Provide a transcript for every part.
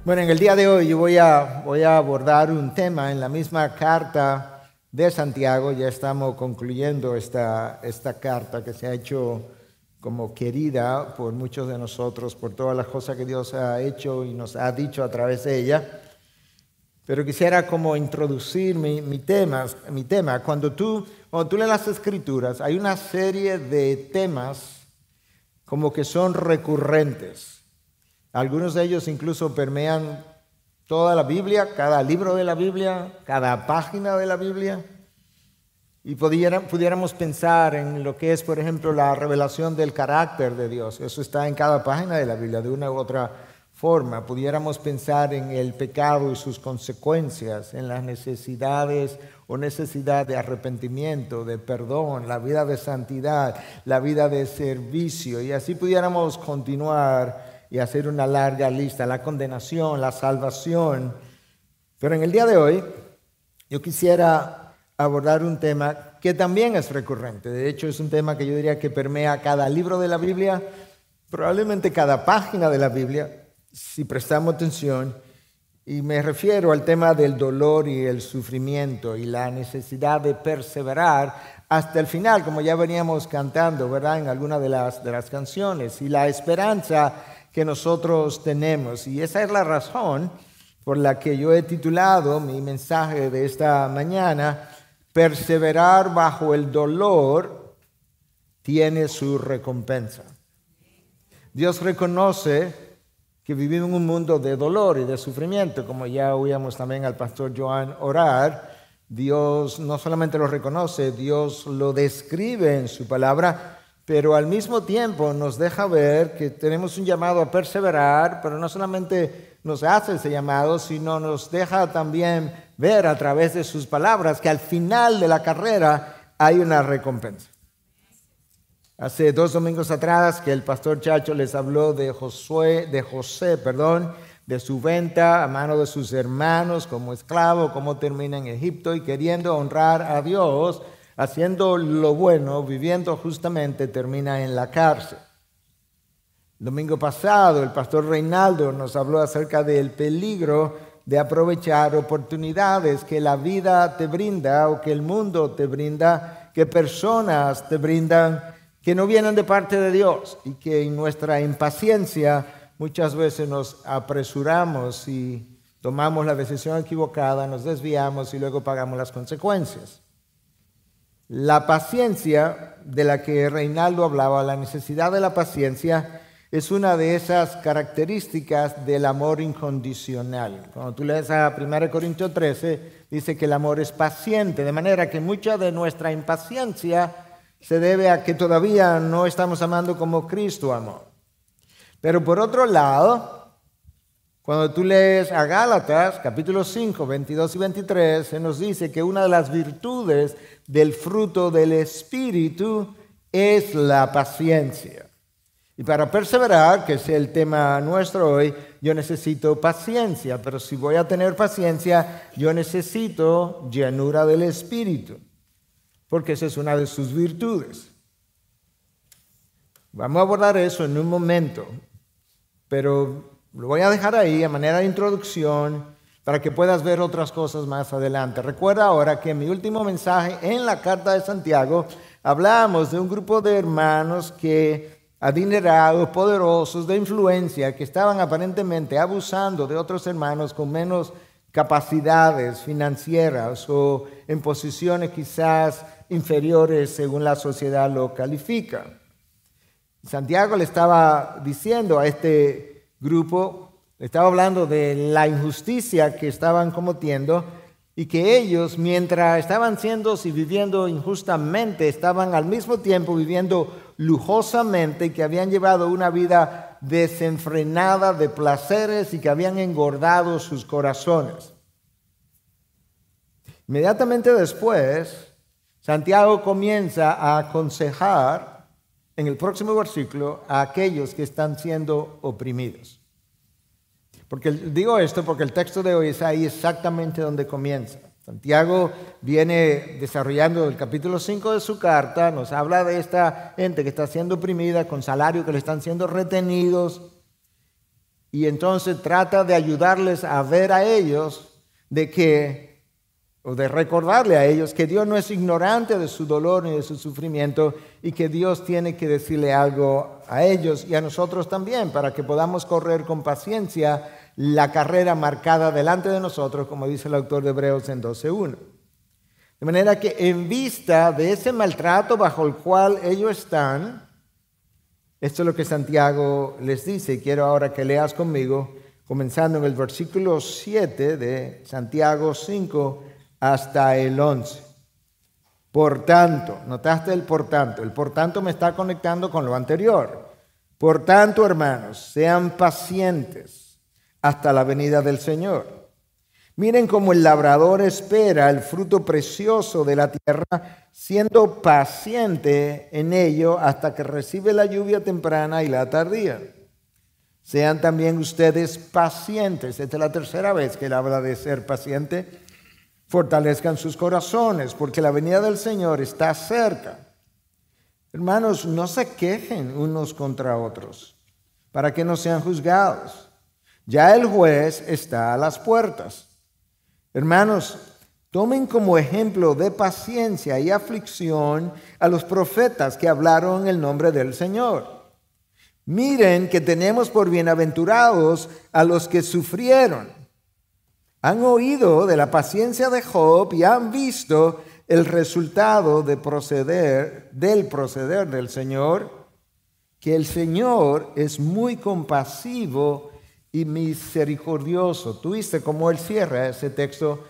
Bueno, en el día de hoy yo voy a abordar un tema en la misma carta de Santiago. Ya estamos concluyendo esta carta que se ha hecho como querida por muchos de nosotros, por todas las cosas que Dios ha hecho y nos ha dicho a través de ella. Pero quisiera como introducir mi tema. Cuando tú lees las Escrituras, hay una serie de temas como que son recurrentes. Algunos de ellos incluso permean toda la Biblia, cada libro de la Biblia, cada página de la Biblia. Y pudiéramos pensar en lo que es, por ejemplo, la revelación del carácter de Dios. Eso está en cada página de la Biblia, de una u otra forma. Pudiéramos pensar en el pecado y sus consecuencias, en las necesidades o necesidad de arrepentimiento, de perdón, la vida de santidad, la vida de servicio. Y así pudiéramos continuar y hacer una larga lista, la condenación, la salvación. Pero en el día de hoy yo quisiera abordar un tema que también es recurrente. De hecho, es un tema que yo diría que permea cada libro de la Biblia, probablemente cada página de la Biblia, si prestamos atención. Y me refiero al tema del dolor y el sufrimiento y la necesidad de perseverar hasta el final, como ya veníamos cantando, ¿verdad?, en alguna de las canciones, y la esperanza que nosotros tenemos. Y esa es la razón por la que yo he titulado mi mensaje de esta mañana: perseverar bajo el dolor tiene su recompensa. Dios reconoce que vivimos en un mundo de dolor y de sufrimiento, como ya oíamos también al pastor Joan orar. Dios no solamente lo reconoce, Dios lo describe en su palabra, pero al mismo tiempo nos deja ver que tenemos un llamado a perseverar, pero no solamente nos hace ese llamado, sino nos deja también ver a través de sus palabras que al final de la carrera hay una recompensa. Hace 2 domingos atrás que el pastor Chacho les habló de José, de su venta a mano de sus hermanos como esclavo, cómo termina en Egipto y queriendo honrar a Dios, haciendo lo bueno, viviendo justamente, termina en la cárcel. El domingo pasado el pastor Reinaldo nos habló acerca del peligro de aprovechar oportunidades que la vida te brinda o que el mundo te brinda, que personas te brindan, que no vienen de parte de Dios, y que en nuestra impaciencia muchas veces nos apresuramos y tomamos la decisión equivocada, nos desviamos y luego pagamos las consecuencias. La paciencia de la que Reinaldo hablaba, la necesidad de la paciencia, es una de esas características del amor incondicional. Cuando tú lees a 1 Corintios 13, dice que el amor es paciente, de manera que mucha de nuestra impaciencia se debe a que todavía no estamos amando como Cristo amó. Pero por otro lado, cuando tú lees a Gálatas, capítulo 5, 22 y 23, se nos dice que una de las virtudes del fruto del Espíritu es la paciencia. Y para perseverar, que es el tema nuestro hoy, yo necesito paciencia. Pero si voy a tener paciencia, yo necesito llenura del Espíritu, porque esa es una de sus virtudes. Vamos a abordar eso en un momento, pero lo voy a dejar ahí a manera de introducción para que puedas ver otras cosas más adelante. Recuerda ahora que en mi último mensaje en la carta de Santiago hablamos de un grupo de hermanos adinerados, poderosos, de influencia, que estaban aparentemente abusando de otros hermanos con menos capacidades financieras o en posiciones quizás inferiores según la sociedad lo califica. Santiago le estaba diciendo a este grupo, le estaba hablando de la injusticia que estaban cometiendo, y que ellos, mientras estaban siendo y viviendo injustamente, estaban al mismo tiempo viviendo lujosamente, y que habían llevado una vida desenfrenada de placeres y que habían engordado sus corazones. Inmediatamente después, Santiago comienza a aconsejar en el próximo versículo a aquellos que están siendo oprimidos. Digo esto porque el texto de hoy es ahí exactamente donde comienza. Santiago viene desarrollando el capítulo 5 de su carta, nos habla de esta gente que está siendo oprimida con salario, que le están siendo retenidos. y entonces trata de ayudarles a ver a ellos o de recordarle a ellos que Dios no es ignorante de su dolor ni de su sufrimiento y que Dios tiene que decirle algo a ellos y a nosotros también para que podamos correr con paciencia la carrera marcada delante de nosotros, como dice el autor de Hebreos en 12:1. De manera que en vista de ese maltrato bajo el cual ellos están, esto es lo que Santiago les dice. Quiero ahora que leas conmigo, comenzando en el versículo 7 de Santiago 5 hasta el 11. Por tanto, ¿notaste el por tanto? El por tanto me está conectando con lo anterior. Por tanto, hermanos, sean pacientes hasta la venida del Señor. Miren cómo el labrador espera el fruto precioso de la tierra, siendo paciente en ello hasta que recibe la lluvia temprana y la tardía. Sean también ustedes pacientes. Esta es la tercera vez que él habla de ser paciente. Fortalezcan sus corazones, porque la venida del Señor está cerca. Hermanos, no se quejen unos contra otros, para que no sean juzgados. Ya el juez está a las puertas. Hermanos, tomen como ejemplo de paciencia y aflicción a los profetas que hablaron en el nombre del Señor. Miren que tenemos por bienaventurados a los que sufrieron. Han oído de la paciencia de Job y han visto el resultado del proceder del Señor, que el Señor es muy compasivo y misericordioso. Tú viste cómo él cierra ese texto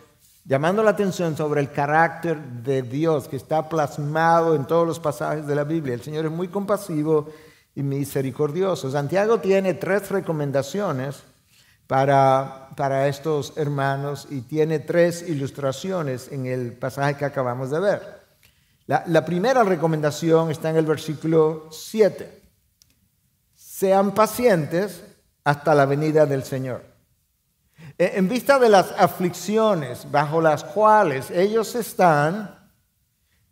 llamando la atención sobre el carácter de Dios que está plasmado en todos los pasajes de la Biblia. El Señor es muy compasivo y misericordioso. Santiago tiene 3 recomendaciones para estos hermanos y tiene 3 ilustraciones en el pasaje que acabamos de ver. La primera recomendación está en el versículo 7. Sean pacientes hasta la venida del Señor. En vista de las aflicciones bajo las cuales ellos están,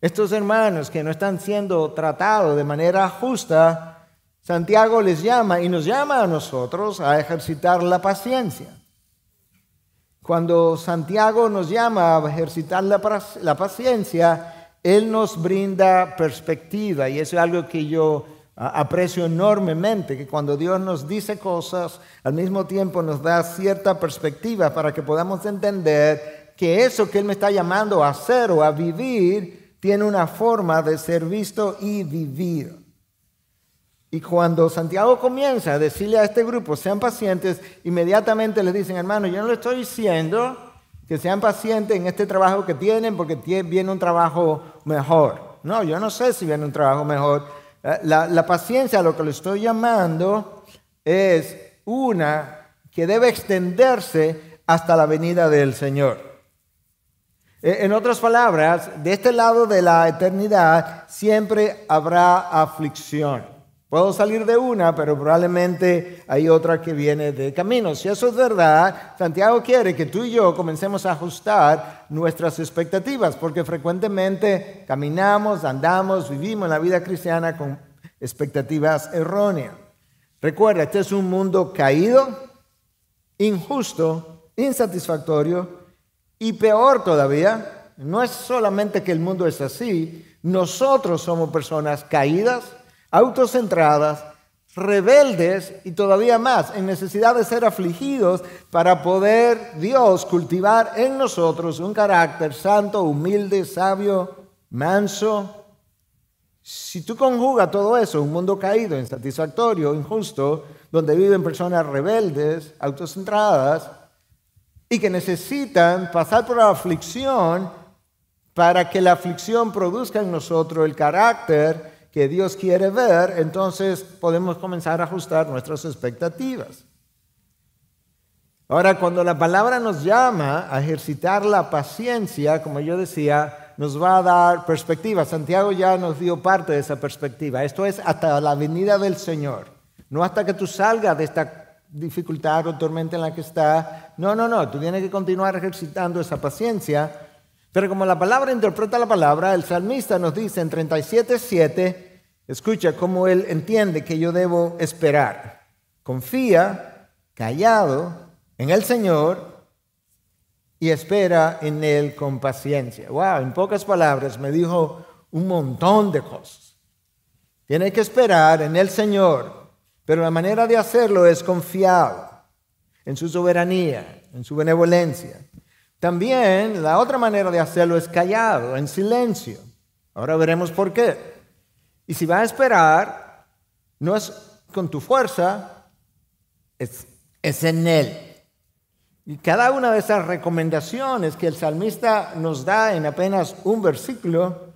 estos hermanos que no están siendo tratados de manera justa, Santiago les llama y nos llama a nosotros a ejercitar la paciencia. Cuando Santiago nos llama a ejercitar la paciencia, él nos brinda perspectiva y eso es algo que yo aprecio enormemente, que cuando Dios nos dice cosas, al mismo tiempo nos da cierta perspectiva para que podamos entender que eso que Él me está llamando a hacer o a vivir tiene una forma de ser visto y vivido. Y cuando Santiago comienza a decirle a este grupo, sean pacientes, inmediatamente les dicen, hermano, yo no le estoy diciendo que sean pacientes en este trabajo que tienen porque viene un trabajo mejor. No, yo no sé si viene un trabajo mejor. La paciencia, lo que le estoy llamando, es una que debe extenderse hasta la venida del Señor. En otras palabras, de este lado de la eternidad siempre habrá aflicción. Puedo salir de una, pero probablemente hay otra que viene de camino. Si eso es verdad, Santiago quiere que tú y yo comencemos a ajustar nuestras expectativas, porque frecuentemente caminamos, andamos, vivimos en la vida cristiana con expectativas erróneas. Recuerda, este es un mundo caído, injusto, insatisfactorio y peor todavía. No es solamente que el mundo es así, nosotros somos personas caídas, autocentradas, rebeldes y todavía más, en necesidad de ser afligidos para poder Dios cultivar en nosotros un carácter santo, humilde, sabio, manso. Si tú conjugas todo eso, un mundo caído, insatisfactorio, injusto, donde viven personas rebeldes, autocentradas y que necesitan pasar por la aflicción para que la aflicción produzca en nosotros el carácter que Dios quiere ver, entonces podemos comenzar a ajustar nuestras expectativas. Ahora, cuando la palabra nos llama a ejercitar la paciencia, como yo decía, nos va a dar perspectiva. Santiago ya nos dio parte de esa perspectiva. Esto es hasta la venida del Señor, no hasta que tú salgas de esta dificultad o tormenta en la que estás. No, tú tienes que continuar ejercitando esa paciencia. Pero como la palabra interpreta la palabra, el salmista nos dice en 37:7, escucha cómo él entiende que yo debo esperar. Confía callado en el Señor y espera en Él con paciencia. Wow, en pocas palabras me dijo un montón de cosas. Tiene que esperar en el Señor, pero la manera de hacerlo es confiado en su soberanía, en su benevolencia. También la otra manera de hacerlo es callado, en silencio. Ahora veremos por qué. Y si va a esperar, no es con tu fuerza, es en Él. Y cada una de esas recomendaciones que el salmista nos da en apenas un versículo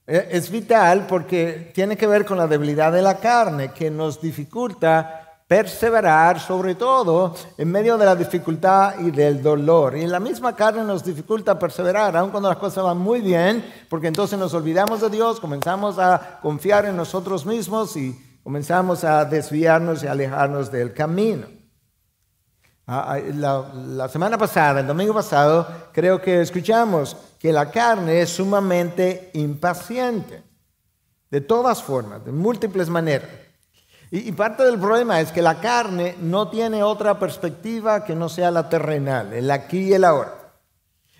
es vital porque tiene que ver con la debilidad de la carne, que nos dificulta perseverar, sobre todo en medio de la dificultad y del dolor. Y la misma carne nos dificulta perseverar, aun cuando las cosas van muy bien, porque entonces nos olvidamos de Dios, comenzamos a confiar en nosotros mismos y comenzamos a desviarnos y alejarnos del camino. La semana pasada, el domingo pasado, creo que escuchamos que la carne es sumamente impaciente, de todas formas, de múltiples maneras. Y parte del problema es que la carne no tiene otra perspectiva que no sea la terrenal, el aquí y el ahora.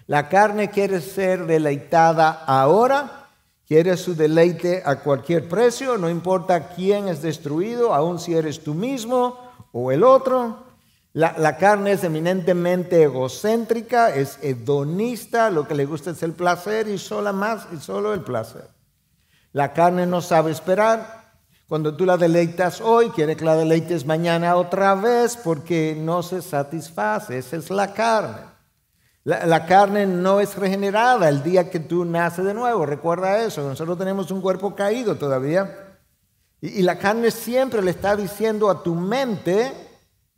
La carne quiere ser deleitada ahora, quiere su deleite a cualquier precio, no importa quién es destruido, aun si eres tú mismo o el otro. La carne es eminentemente egocéntrica, es hedonista, lo que le gusta es el placer y solo el placer. La carne no sabe esperar. Cuando tú la deleitas hoy, quiere que la deleites mañana otra vez porque no se satisface. Esa es la carne. La carne no es regenerada el día que tú naces de nuevo. Recuerda eso. Nosotros tenemos un cuerpo caído todavía. Y la carne siempre le está diciendo a tu mente,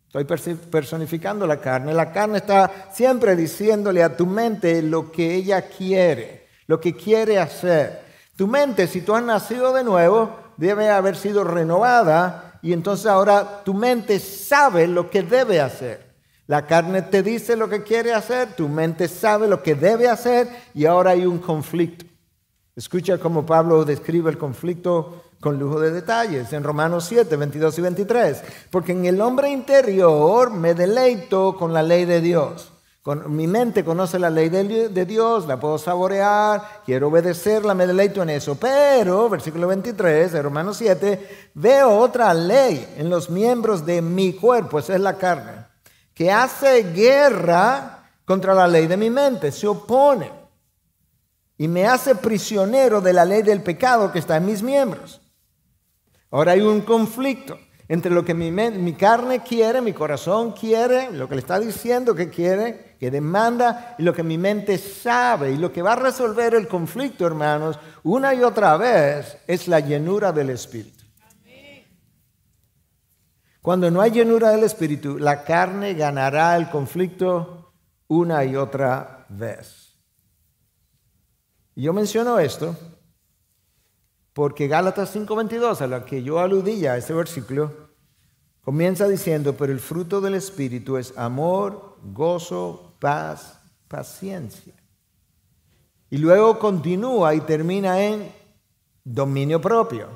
estoy personificando la carne está siempre diciéndole a tu mente lo que ella quiere, lo que quiere hacer. Tu mente, si tú has nacido de nuevo, debe haber sido renovada y entonces ahora tu mente sabe lo que debe hacer. La carne te dice lo que quiere hacer, tu mente sabe lo que debe hacer y ahora hay un conflicto. Escucha cómo Pablo describe el conflicto con lujo de detalles en Romanos 7, 22 y 23. Porque en el hombre interior me deleito con la ley de Dios. Mi mente conoce la ley de Dios, la puedo saborear, quiero obedecerla, me deleito en eso. Pero, versículo 23 de Romanos 7, veo otra ley en los miembros de mi cuerpo, esa es la carne, que hace guerra contra la ley de mi mente, se opone y me hace prisionero de la ley del pecado que está en mis miembros. Ahora hay un conflicto entre lo que mi carne quiere, mi corazón quiere, lo que le está diciendo que quiere, que demanda, y lo que mi mente sabe. Y lo que va a resolver el conflicto, hermanos, una y otra vez, es la llenura del Espíritu. Cuando no hay llenura del Espíritu, la carne ganará el conflicto una y otra vez. Y yo menciono esto porque Gálatas 5:22, a la que yo aludí ya, este versículo, comienza diciendo, pero el fruto del Espíritu es amor, gozo, paz, paciencia. Y luego continúa y termina en dominio propio.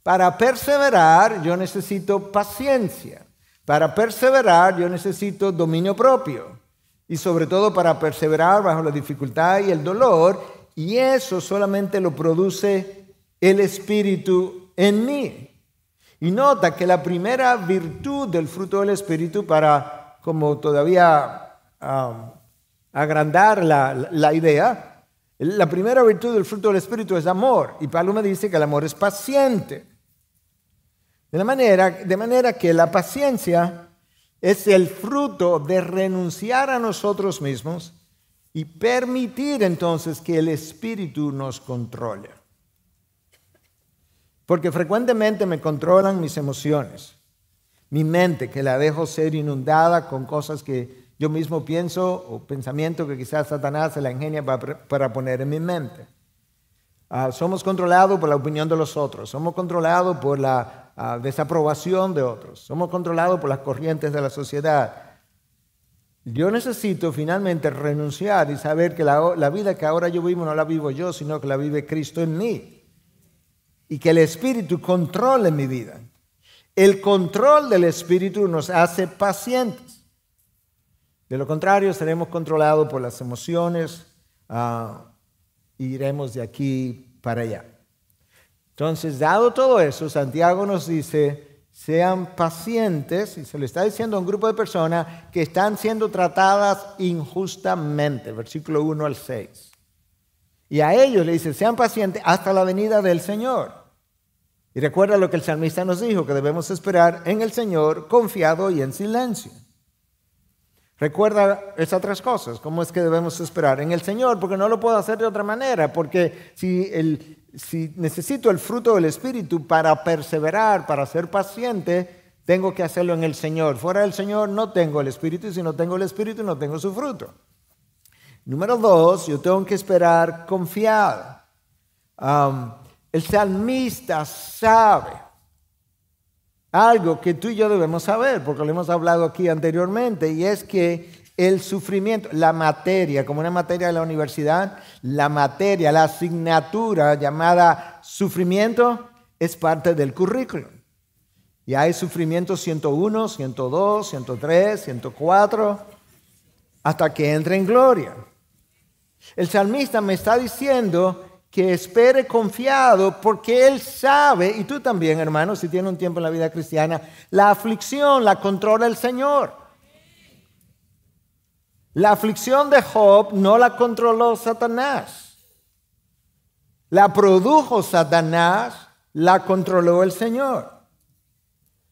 Para perseverar yo necesito paciencia. Para perseverar yo necesito dominio propio. Y sobre todo para perseverar bajo la dificultad y el dolor. Y eso solamente lo produce el Espíritu en mí. Y nota que la primera virtud del fruto del Espíritu, para como todavía agrandar la idea, la primera virtud del fruto del Espíritu es amor. Y Pablo me dice que el amor es paciente. De manera que la paciencia es el fruto de renunciar a nosotros mismos y permitir entonces que el Espíritu nos controle. Porque frecuentemente me controlan mis emociones, mi mente, que la dejo ser inundada con cosas que yo mismo pienso o pensamientos que quizás Satanás se la ingenia para poner en mi mente. Somos controlados por la opinión de los otros, somos controlados por la desaprobación de otros, somos controlados por las corrientes de la sociedad. Yo necesito finalmente renunciar y saber que la vida que ahora yo vivo no la vivo yo, sino que la vive Cristo en mí. Y que el Espíritu controle mi vida. El control del Espíritu nos hace pacientes. De lo contrario, seremos controlados por las emociones y iremos de aquí para allá. Entonces, dado todo eso, Santiago nos dice, sean pacientes, y se lo está diciendo a un grupo de personas que están siendo tratadas injustamente, versículo 1 al 6. Y a ellos le dice, sean pacientes hasta la venida del Señor. Y recuerda lo que el salmista nos dijo, que debemos esperar en el Señor confiado y en silencio. Recuerda esas tres cosas. ¿Cómo es que debemos esperar? En el Señor, porque no lo puedo hacer de otra manera. Porque si necesito el fruto del Espíritu para perseverar, para ser paciente, tengo que hacerlo en el Señor. Fuera del Señor no tengo el Espíritu, y si no tengo el Espíritu no tengo su fruto. Número 2, yo tengo que esperar confiado. El salmista sabe algo que tú y yo debemos saber, porque lo hemos hablado aquí anteriormente, y es que el sufrimiento, la materia, como una materia de la universidad, la materia, la asignatura llamada sufrimiento es parte del currículum. Y hay sufrimiento 101, 102, 103, 104, hasta que entre en gloria. El salmista me está diciendo que espere confiado porque él sabe, y tú también, hermano, si tienes un tiempo en la vida cristiana, la aflicción la controla el Señor. La aflicción de Job no la controló Satanás. La produjo Satanás, la controló el Señor.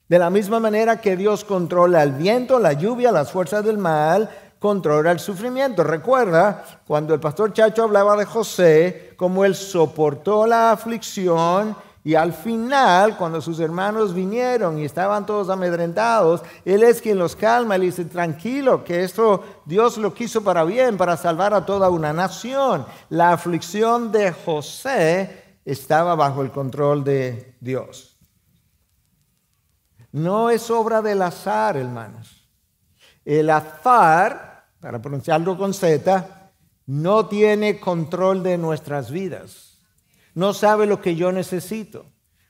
De la misma manera que Dios controla el viento, la lluvia, las fuerzas del mal, controla el sufrimiento. Recuerda cuando el pastor Chacho hablaba de José, cómo él soportó la aflicción y al final, cuando sus hermanos vinieron y estaban todos amedrentados, él es quien los calma y le dice, tranquilo, que esto Dios lo quiso para bien, para salvar a toda una nación. La aflicción de José estaba bajo el control de Dios. No es obra del azar, hermanos. El azar, para pronunciarlo con Z, no tiene control de nuestras vidas. No sabe lo que yo necesito.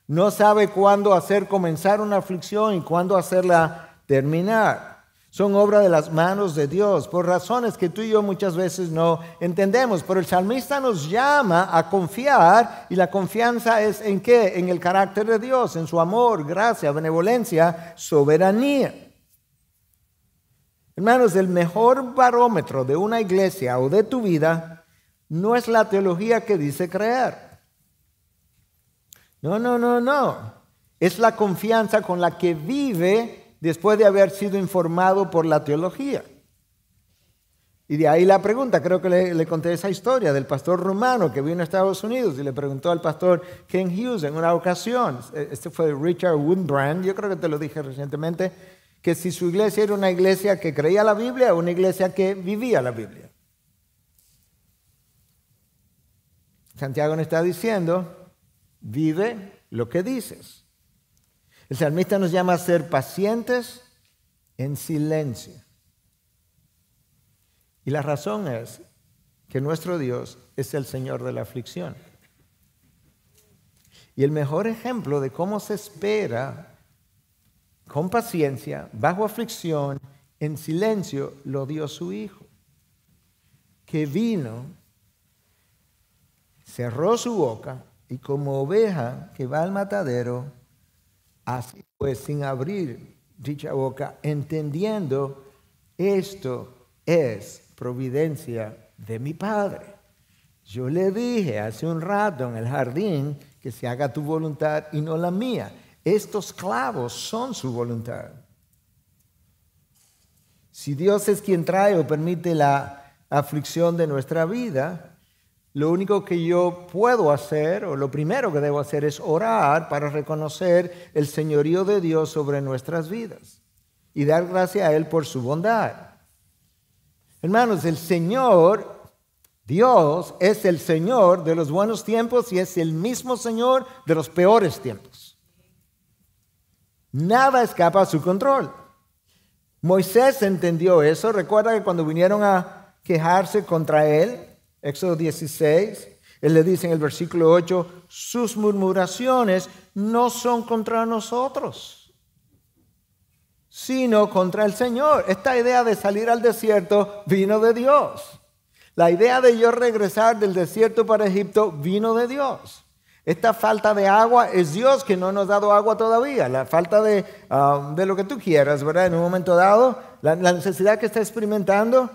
No sabe cuándo hacer comenzar una aflicción y cuándo hacerla terminar. Son obra de las manos de Dios, por razones que tú y yo muchas veces no entendemos. Pero el salmista nos llama a confiar, y la confianza es ¿en qué? En el carácter de Dios, en su amor, gracia, benevolencia, soberanía. Hermanos, el mejor barómetro de una iglesia o de tu vida no es la teología que dice creer. No. Es la confianza con la que vive después de haber sido informado por la teología. Y de ahí la pregunta, creo que le conté esa historia del pastor rumano que vino a Estados Unidos y le preguntó al pastor Ken Hughes en una ocasión, este fue Richard Wurmbrand, yo creo que te lo dije recientemente, que si su iglesia era una iglesia que creía la Biblia o una iglesia que vivía la Biblia. Santiago nos está diciendo, vive lo que dices. El salmista nos llama a ser pacientes en silencio. Y la razón es que nuestro Dios es el Señor de la aflicción. Y el mejor ejemplo de cómo se espera con paciencia, bajo aflicción, en silencio, lo dio su Hijo, que vino, cerró su boca y como oveja que va al matadero, así pues, sin abrir dicha boca, entendiendo esto es providencia de mi Padre. Yo le dije hace un rato en el jardín que se haga tu voluntad y no la mía. Estos clavos son su voluntad. Si Dios es quien trae o permite la aflicción de nuestra vida, lo único que yo puedo hacer, o lo primero que debo hacer, es orar para reconocer el señorío de Dios sobre nuestras vidas y dar gracias a Él por su bondad. Hermanos, el Señor, Dios, es el Señor de los buenos tiempos y es el mismo Señor de los peores tiempos. Nada escapa a su control. Moisés entendió eso. Recuerda que cuando vinieron a quejarse contra él, Éxodo 16, él le dice en el versículo 8, sus murmuraciones no son contra nosotros. sino contra el Señor. Esta idea de salir al desierto vino de Dios. La idea de yo regresar del desierto para Egipto vino de Dios. Esta falta de agua es Dios que no nos ha dado agua todavía. La falta de lo que tú quieras, ¿verdad? En un momento dado, la necesidad que está experimentando,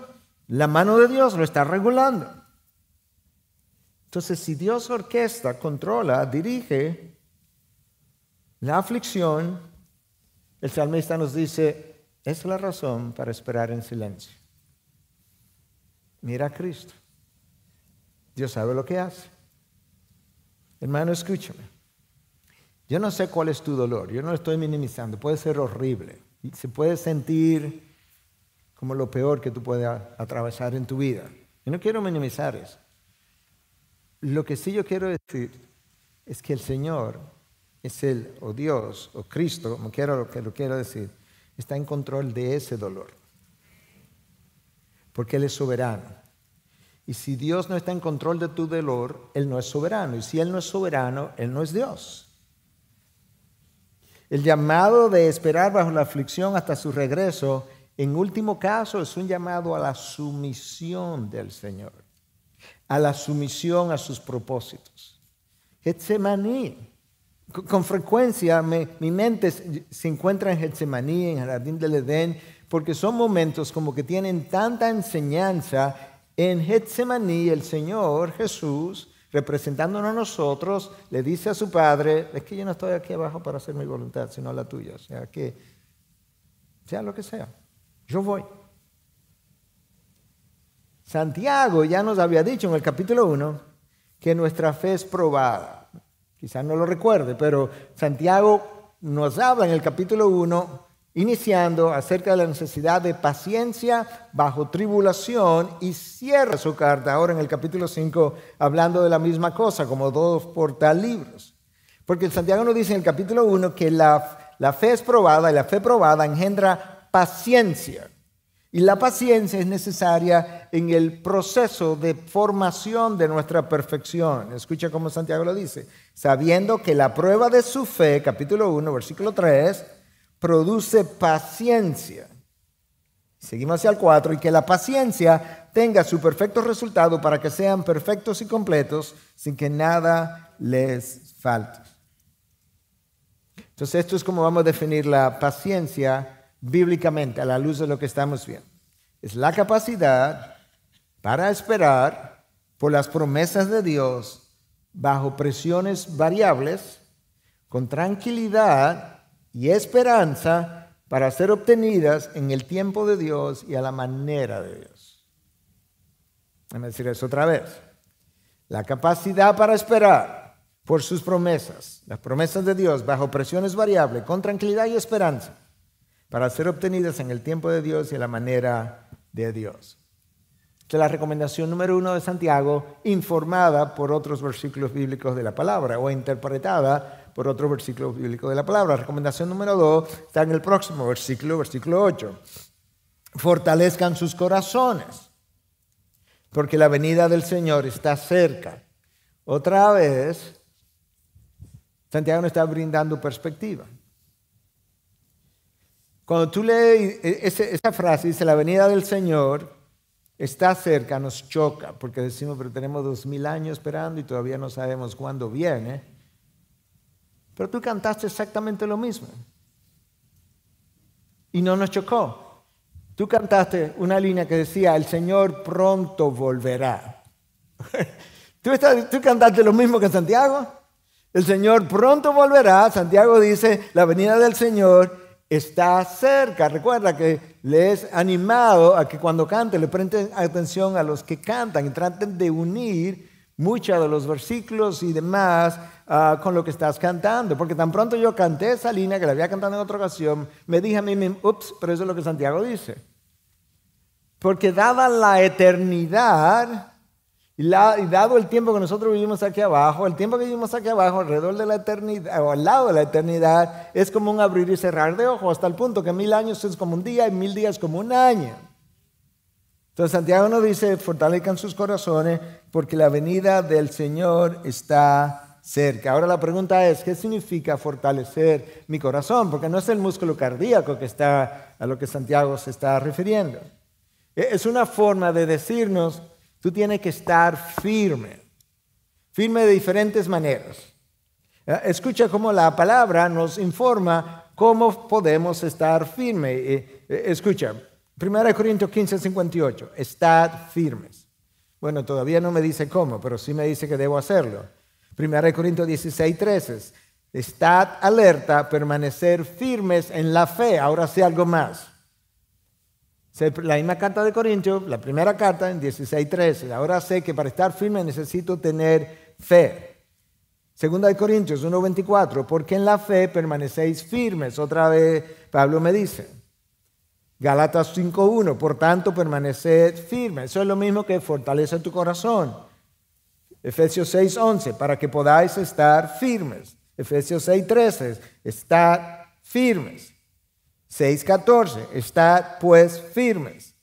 la mano de Dios lo está regulando. Entonces, si Dios orquesta, controla, dirige la aflicción, el salmista nos dice, es la razón para esperar en silencio. Mira a Cristo. Dios sabe lo que hace. Hermano, escúchame. Yo no sé cuál es tu dolor. Yo no lo estoy minimizando. Puede ser horrible. Se puede sentir como lo peor que tú puedes atravesar en tu vida. Yo no quiero minimizar eso. Lo que sí yo quiero decir es que el Señor es Él, o Dios, o Cristo, como quiero que lo quiero decir, está en control de ese dolor. Porque Él es soberano. Y si Dios no está en control de tu dolor, Él no es soberano. Y si Él no es soberano, Él no es Dios. El llamado de esperar bajo la aflicción hasta su regreso, en último caso, es un llamado a la sumisión del Señor. A la sumisión a sus propósitos. Getsemaní. Con frecuencia mi mente se encuentra en Getsemaní, en el jardín del Edén, porque son momentos como que tienen tanta enseñanza. En Getsemaní el Señor Jesús, representándonos a nosotros, le dice a su Padre, es que yo no estoy aquí abajo para hacer mi voluntad, sino la tuya. O sea, que sea lo que sea, yo voy. Santiago ya nos había dicho en el capítulo 1 que nuestra fe es probada. Quizás no lo recuerde, pero Santiago nos habla en el capítulo 1, iniciando acerca de la necesidad de paciencia bajo tribulación, y cierra su carta ahora en el capítulo 5 hablando de la misma cosa, como 2 portalibros. Porque Santiago nos dice en el capítulo 1 que la fe es probada, y la fe probada engendra paciencia. Y la paciencia es necesaria en el proceso de formación de nuestra perfección. Escucha cómo Santiago lo dice. Sabiendo que la prueba de su fe, capítulo 1, versículo 3, produce paciencia. Seguimos hacia el 4. Y que la paciencia tenga su perfecto resultado para que sean perfectos y completos sin que nada les falte. Entonces esto es como vamos a definir la paciencia bíblicamente, a la luz de lo que estamos viendo. Es la capacidad para esperar por las promesas de Dios bajo presiones variables, con tranquilidad y esperanza para ser obtenidas en el tiempo de Dios y a la manera de Dios. Déjame decir eso otra vez. La capacidad para esperar por sus promesas, las promesas de Dios bajo presiones variables, con tranquilidad y esperanza, para ser obtenidas en el tiempo de Dios y a la manera de Dios. Esta es la recomendación número 1 de Santiago, informada por otros versículos bíblicos de la palabra o interpretada por otros versículos bíblicos de la palabra. La recomendación número 2 está en el próximo versículo 8. Fortalezcan sus corazones, porque la venida del Señor está cerca. Otra vez, Santiago nos está brindando perspectiva. Cuando tú lees esa frase, dice, la venida del Señor está cerca, nos choca, porque decimos, pero tenemos 2000 años esperando y todavía no sabemos cuándo viene. Pero tú cantaste exactamente lo mismo. Y no nos chocó. Tú cantaste una línea que decía, el Señor pronto volverá. ¿Tú cantaste lo mismo que Santiago? El Señor pronto volverá. Santiago dice, la venida del Señor está cerca. Recuerda que le es animado a que cuando cante le presten atención a los que cantan y traten de unir muchos de los versículos y demás con lo que estás cantando. Porque tan pronto yo canté esa línea que la había cantado en otra ocasión, me dije a mí mismo, ups, pero eso es lo que Santiago dice. Porque dada la eternidad y dado el tiempo que nosotros vivimos aquí abajo, el tiempo que vivimos aquí abajo alrededor de la eternidad o al lado de la eternidad es como un abrir y cerrar de ojos, hasta el punto que 1000 años es como un día y 1000 días como un año. Entonces Santiago nos dice, fortalezcan sus corazones porque la venida del Señor está cerca. Ahora la pregunta es, ¿qué significa fortalecer mi corazón? Porque no es el músculo cardíaco a lo que Santiago se está refiriendo. Es una forma de decirnos, tú tienes que estar firme de diferentes maneras. Escucha cómo la palabra nos informa cómo podemos estar firmes. Escucha, 1 Corintios 15:58, estad firmes. Bueno, todavía no me dice cómo, pero sí me dice que debo hacerlo. 1 Corintios 16:13, estad alerta, permanecer firmes en la fe. Ahora sí algo más. La misma carta de Corintios, la primera carta en 16:13. Ahora sé que para estar firme necesito tener fe. Segunda de Corintios 1:24, porque en la fe permanecéis firmes. Otra vez Pablo me dice. Gálatas 5:1, por tanto permaneced firmes. Eso es lo mismo que fortalece tu corazón. Efesios 6:11, para que podáis estar firmes. Efesios 6:13, estad firmes. 6:14, estad pues firmes.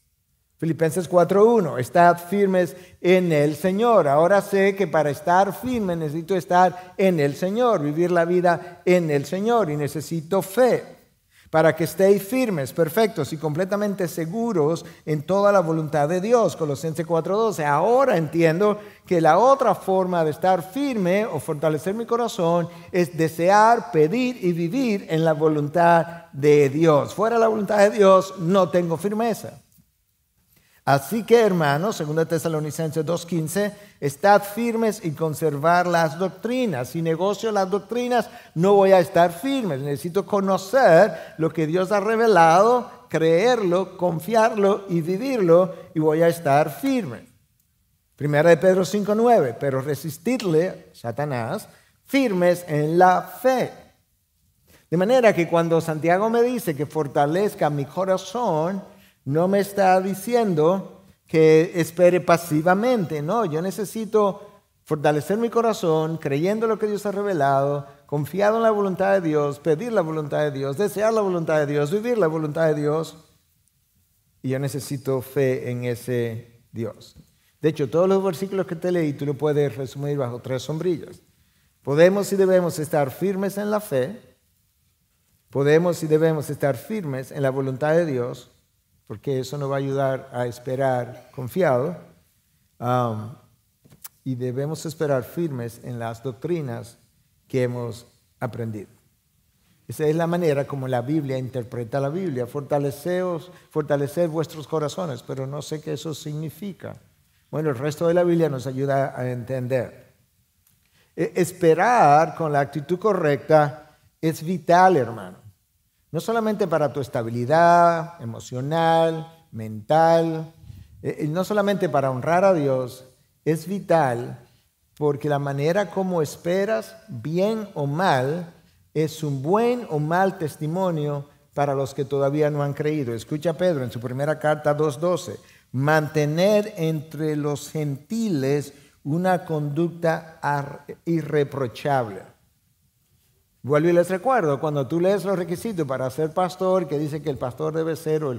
Filipenses 4:1, estad firmes en el Señor. Ahora sé que para estar firme necesito estar en el Señor, vivir la vida en el Señor, y necesito fe para que estéis firmes, perfectos y completamente seguros en toda la voluntad de Dios. Colosenses 4:12. Ahora entiendo que la otra forma de estar firme o fortalecer mi corazón es desear, pedir y vivir en la voluntad de Dios. Fuera de la voluntad de Dios no tengo firmeza. Así que, hermanos, 2 Tesalonicenses 2:15, estad firmes y conservar las doctrinas. Si negocio las doctrinas, no voy a estar firme. Necesito conocer lo que Dios ha revelado, creerlo, confiarlo y vivirlo, y voy a estar firme. 1 de Pedro 5:9, pero resistidle, Satanás, firmes en la fe. De manera que cuando Santiago me dice que fortalezca mi corazón, no me está diciendo que espere pasivamente. No, yo necesito fortalecer mi corazón creyendo lo que Dios ha revelado, confiado en la voluntad de Dios, pedir la voluntad de Dios, desear la voluntad de Dios, vivir la voluntad de Dios. Y yo necesito fe en ese Dios. De hecho, todos los versículos que te leí, tú lo puedes resumir bajo 3 sombrillas. Podemos y debemos estar firmes en la fe. Podemos y debemos estar firmes en la voluntad de Dios, porque eso nos va a ayudar a esperar confiado. Y debemos esperar firmes en las doctrinas que hemos aprendido. Esa es la manera como la Biblia interpreta la Biblia. Fortalecer vuestros corazones, pero no sé qué eso significa. Bueno, el resto de la Biblia nos ayuda a entender. Esperar con la actitud correcta es vital, hermano. No solamente para tu estabilidad emocional, mental, no solamente para honrar a Dios, es vital porque la manera como esperas, bien o mal, es un buen o mal testimonio para los que todavía no han creído. Escucha a Pedro en su primera carta 2:12. Mantener entre los gentiles una conducta irreprochable. Vuelvo y les recuerdo, cuando tú lees los requisitos para ser pastor, que dice que el pastor debe ser, o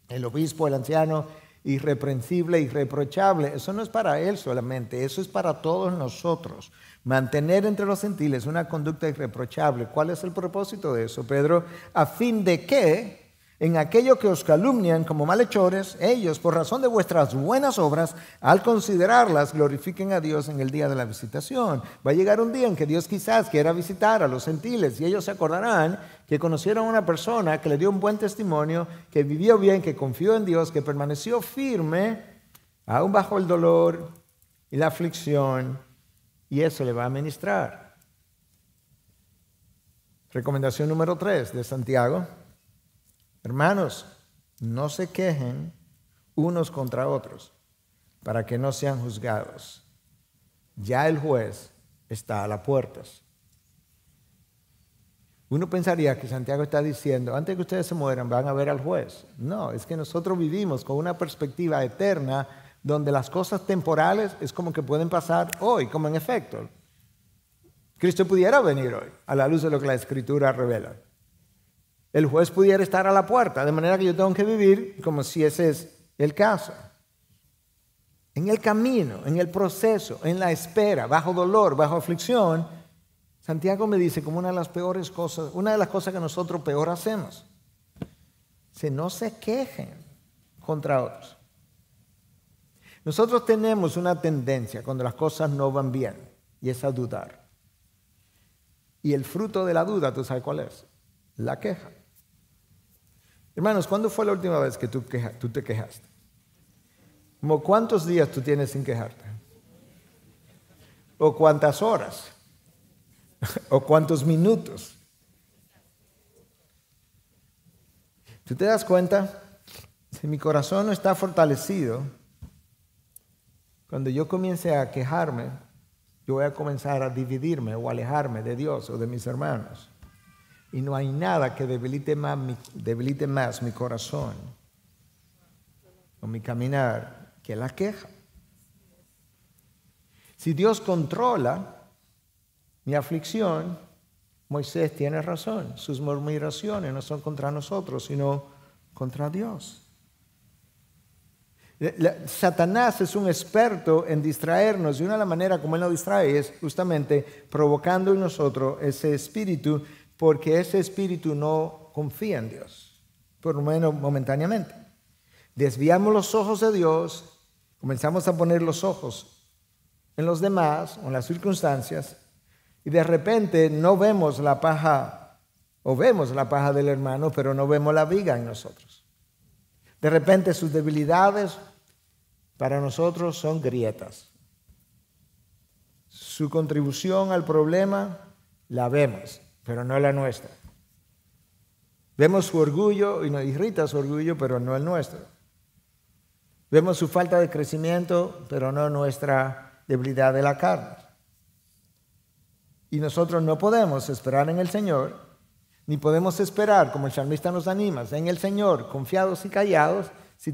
el obispo, el anciano, irreprensible, irreprochable, eso no es para él solamente, eso es para todos nosotros. Mantener entre los gentiles una conducta irreprochable. ¿Cuál es el propósito de eso, Pedro? A fin de que en aquello que os calumnian como malhechores, ellos, por razón de vuestras buenas obras, al considerarlas, glorifiquen a Dios en el día de la visitación. Va a llegar un día en que Dios quizás quiera visitar a los gentiles y ellos se acordarán que conocieron a una persona que le dio un buen testimonio, que vivió bien, que confió en Dios, que permaneció firme, aún bajo el dolor y la aflicción, y eso le va a ministrar. Recomendación número 3 de Santiago. Hermanos, no se quejen unos contra otros para que no sean juzgados. Ya el juez está a las puertas. Uno pensaría que Santiago está diciendo, antes que ustedes se mueran, van a ver al juez. No, es que nosotros vivimos con una perspectiva eterna donde las cosas temporales es como que pueden pasar hoy, como en efecto. Cristo pudiera venir hoy, a la luz de lo que la Escritura revela. El juez pudiera estar a la puerta, de manera que yo tengo que vivir como si ese es el caso. En el camino, en el proceso, en la espera, bajo dolor, bajo aflicción, Santiago me dice como una de las peores cosas, una de las cosas que nosotros peor hacemos. Si no se quejen contra otros. Nosotros tenemos una tendencia cuando las cosas no van bien y es a dudar. Y el fruto de la duda, ¿tú sabes cuál es? La queja. Hermanos, ¿cuándo fue la última vez que tú te quejaste? ¿Como cuántos días tú tienes sin quejarte? ¿O cuántas horas? ¿O cuántos minutos? ¿Tú te das cuenta? Si mi corazón no está fortalecido, cuando yo comience a quejarme, yo voy a comenzar a dividirme o alejarme de Dios o de mis hermanos. Y no hay nada que debilite más mi corazón o mi caminar que la queja. Si Dios controla mi aflicción, Moisés tiene razón. Sus murmuraciones no son contra nosotros, sino contra Dios. Satanás es un experto en distraernos y una de las maneras como él nos distrae es justamente provocando en nosotros ese espíritu, porque ese espíritu no confía en Dios, por lo menos momentáneamente. Desviamos los ojos de Dios, comenzamos a poner los ojos en los demás o en las circunstancias y de repente no vemos la paja o vemos la paja del hermano, pero no vemos la viga en nosotros. De repente sus debilidades para nosotros son grietas. Su contribución al problema la vemos, pero no la nuestra. Vemos su orgullo y nos irrita su orgullo, pero no el nuestro. Vemos su falta de crecimiento, pero no nuestra debilidad de la carne. Y nosotros no podemos esperar en el Señor, ni podemos esperar, como el salmista nos anima, en el Señor, confiados y callados, si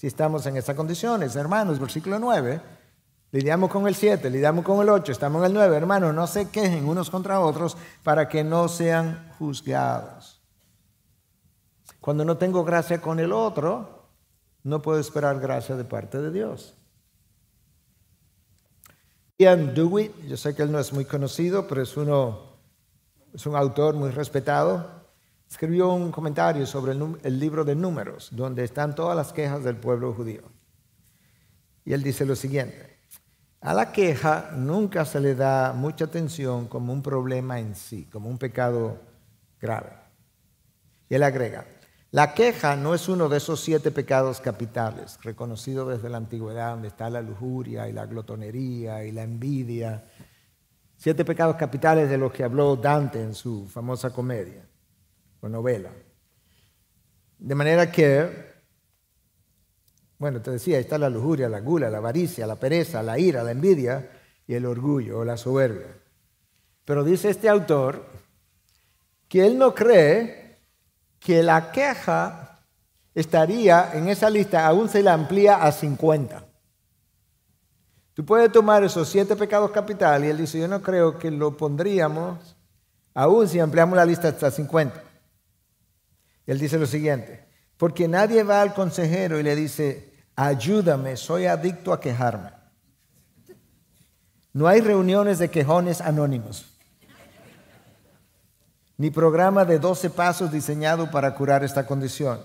estamos en esas condiciones. Hermanos, versículo 9, lidiamos con el 7, lidiamos con el 8, estamos en el 9. Hermanos, no se quejen unos contra otros para que no sean juzgados. Cuando no tengo gracia con el otro, no puedo esperar gracia de parte de Dios. Ian Dewey, yo sé que él no es muy conocido, pero es un autor muy respetado, escribió un comentario sobre el libro de Números, donde están todas las quejas del pueblo judío. Y él dice lo siguiente: a la queja nunca se le da mucha atención como un problema en sí, como un pecado grave. Y él agrega: la queja no es uno de esos 7 pecados capitales, reconocidos desde la antigüedad, donde está la lujuria y la glotonería y la envidia. 7 pecados capitales de los que habló Dante en su famosa comedia o novela. De manera que, bueno, te decía, ahí está la lujuria, la gula, la avaricia, la pereza, la ira, la envidia y el orgullo o la soberbia. Pero dice este autor que él no cree que la queja estaría en esa lista, aún se la amplía a 50. Tú puedes tomar esos 7 pecados capitales y él dice, yo no creo que lo pondríamos, aún si ampliamos la lista hasta 50. Y él dice lo siguiente: porque nadie va al consejero y le dice, ayúdame, soy adicto a quejarme. No hay reuniones de quejones anónimos, ni programa de 12 pasos diseñado para curar esta condición.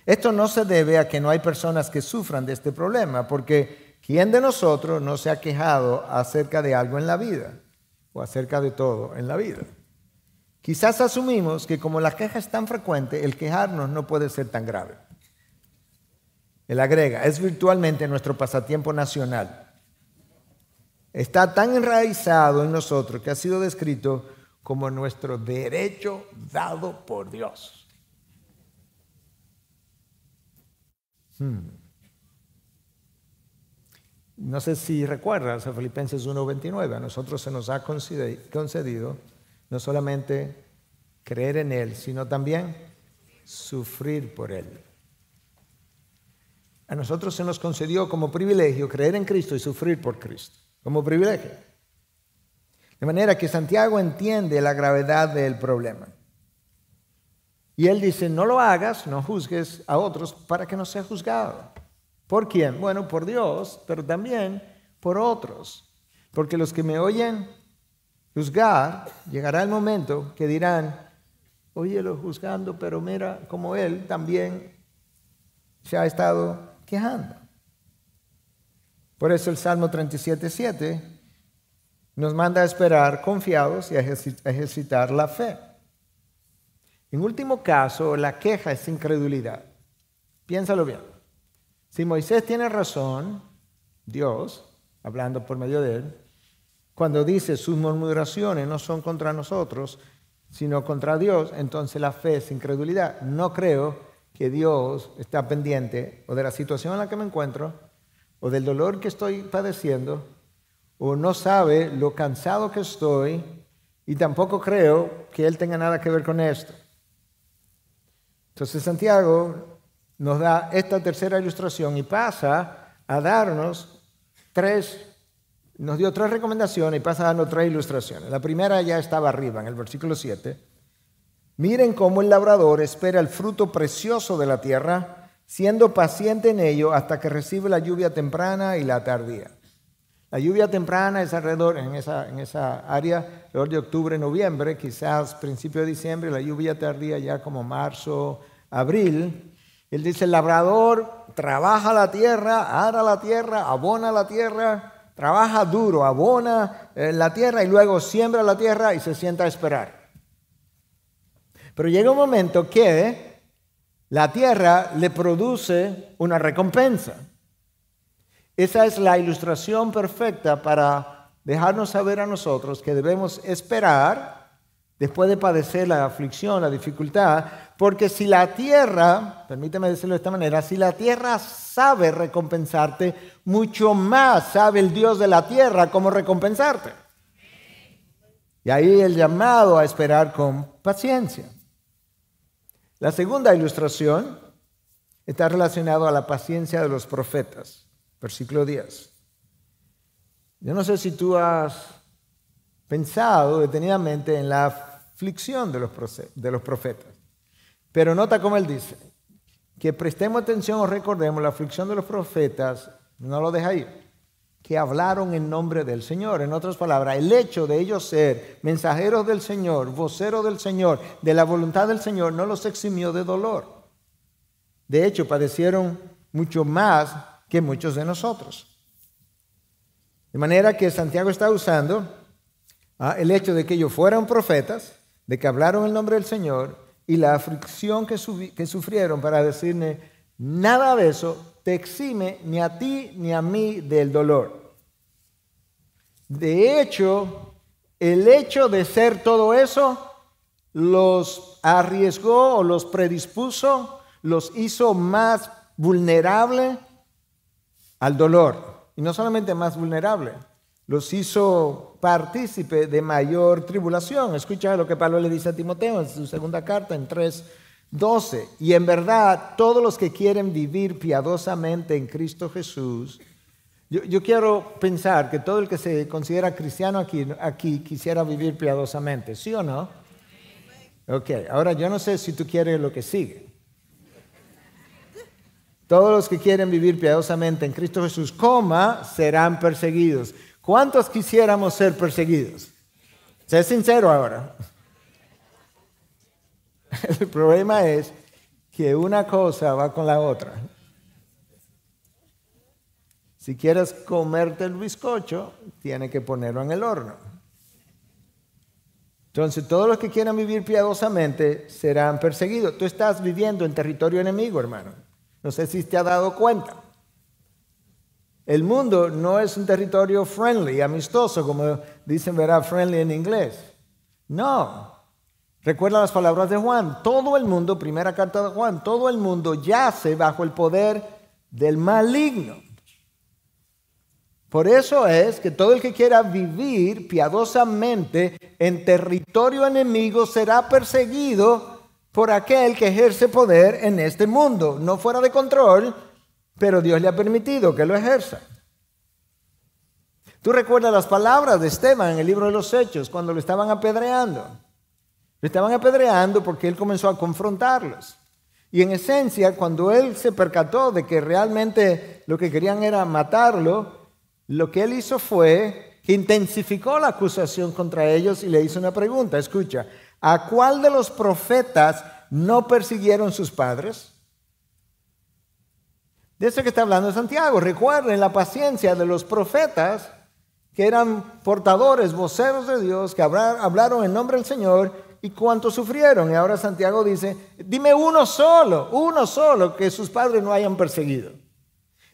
Esto no se debe a que no hay personas que sufran de este problema, porque ¿quién de nosotros no se ha quejado acerca de algo en la vida? O acerca de todo en la vida. Quizás asumimos que como la queja es tan frecuente, el quejarnos no puede ser tan grave. Él agrega, es virtualmente nuestro pasatiempo nacional. Está tan enraizado en nosotros que ha sido descrito como nuestro derecho dado por Dios. No sé si recuerdas a Filipenses 1:29, a nosotros se nos ha concedido no solamente creer en Él, sino también sufrir por Él. A nosotros se nos concedió como privilegio creer en Cristo y sufrir por Cristo, como privilegio. De manera que Santiago entiende la gravedad del problema. Y él dice, no lo hagas, no juzgues a otros para que no sea juzgado. ¿Por quién? Bueno, por Dios, pero también por otros. Porque los que me oyen juzgar, llegará el momento que dirán, óyelo juzgando, pero mira como él también se ha estado quejando. Por eso el Salmo 37:7 nos manda a esperar confiados y a ejercitar la fe. En último caso, la queja es incredulidad. Piénsalo bien. Si Moisés tiene razón, Dios, hablando por medio de él, cuando dice sus murmuraciones no son contra nosotros, sino contra Dios, entonces la fe es incredulidad. No creo que Dios está pendiente o de la situación en la que me encuentro, o del dolor que estoy padeciendo, o no sabe lo cansado que estoy, y tampoco creo que Él tenga nada que ver con esto. Entonces Santiago nos da esta tercera ilustración y pasa a darnos nos dio tres recomendaciones y pasa a darnos tres ilustraciones. La primera ya estaba arriba, en el versículo 7. Miren cómo el labrador espera el fruto precioso de la tierra, siendo paciente en ello hasta que recibe la lluvia temprana y la tardía. La lluvia temprana es alrededor, en esa área, alrededor de octubre, noviembre, quizás principio de diciembre. La lluvia tardía ya como marzo, abril. Él dice, el labrador trabaja la tierra, ara la tierra, abona la tierra, trabaja duro, abona la tierra y luego siembra la tierra y se sienta a esperar. Pero llega un momento que la tierra le produce una recompensa. Esa es la ilustración perfecta para dejarnos saber a nosotros que debemos esperar después de padecer la aflicción, la dificultad, porque si la tierra, permíteme decirlo de esta manera, si la tierra sabe recompensarte, mucho más sabe el Dios de la tierra cómo recompensarte. Y ahí el llamado a esperar con paciencia. La segunda ilustración está relacionada a la paciencia de los profetas. Versículo 10. Yo no sé si tú has pensado detenidamente en la aflicción de los profetas, pero nota cómo él dice, que prestemos atención o recordemos la aflicción de los profetas, no lo deja ahí, que hablaron en nombre del Señor. En otras palabras, el hecho de ellos ser mensajeros del Señor, voceros del Señor, de la voluntad del Señor, no los eximió de dolor. De hecho, padecieron mucho más que muchos de nosotros. De manera que Santiago está usando el hecho de que ellos fueran profetas, de que hablaron en nombre del Señor y la aflicción que sufrieron para decirle, nada de eso te exime ni a ti ni a mí del dolor. De hecho, el hecho de ser todo eso los arriesgó o los predispuso, los hizo más vulnerables al dolor. Y no solamente más vulnerable, los hizo partícipe de mayor tribulación. Escucha lo que Pablo le dice a Timoteo en su segunda carta, en 3:12. Y en verdad, todos los que quieren vivir piadosamente en Cristo Jesús, yo quiero pensar que todo el que se considera cristiano aquí quisiera vivir piadosamente, ¿sí o no? Ok, ahora yo no sé si tú quieres lo que sigue. Todos los que quieren vivir piadosamente en Cristo Jesús, serán perseguidos. ¿Cuántos quisiéramos ser perseguidos? Sé sincero ahora. El problema es que una cosa va con la otra. Si quieres comerte el bizcocho, tienes que ponerlo en el horno. Entonces, todos los que quieran vivir piadosamente serán perseguidos. Tú estás viviendo en territorio enemigo, hermano. No sé si te has dado cuenta. El mundo no es un territorio friendly, amistoso, como dicen, ¿verdad? Friendly en inglés. No. Recuerda las palabras de Juan. Todo el mundo, primera carta de Juan, todo el mundo yace bajo el poder del maligno. Por eso es que todo el que quiera vivir piadosamente en territorio enemigo será perseguido por aquel que ejerce poder en este mundo. No fuera de control, pero Dios le ha permitido que lo ejerza. Tú recuerdas las palabras de Esteban en el libro de los Hechos cuando lo estaban apedreando. Lo estaban apedreando porque él comenzó a confrontarlos. Y en esencia, cuando él se percató de que realmente lo que querían era matarlo, lo que él hizo fue que intensificó la acusación contra ellos y le hizo una pregunta. Escucha, ¿a cuál de los profetas no persiguieron sus padres? De eso que está hablando Santiago. Recuerden la paciencia de los profetas que eran portadores, voceros de Dios, que hablaron en nombre del Señor y cuánto sufrieron. Y ahora Santiago dice, dime uno solo que sus padres no hayan perseguido.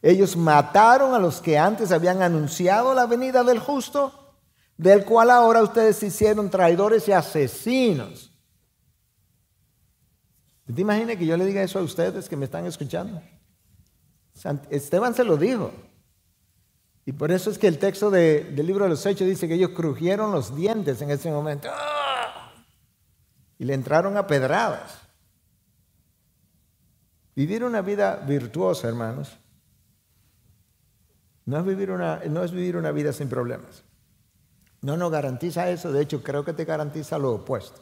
Ellos mataron a los que antes habían anunciado la venida del justo, del cual ahora ustedes se hicieron traidores y asesinos. ¿Te imaginas que yo le diga eso a ustedes que me están escuchando? Esteban se lo dijo. Y por eso es que el texto del libro de los Hechos dice que ellos crujieron los dientes en ese momento. ¡Ah! Y le entraron a pedradas. Vivir una vida virtuosa, hermanos, no es vivir una vida sin problemas. No nos garantiza eso. De hecho, creo que te garantiza lo opuesto.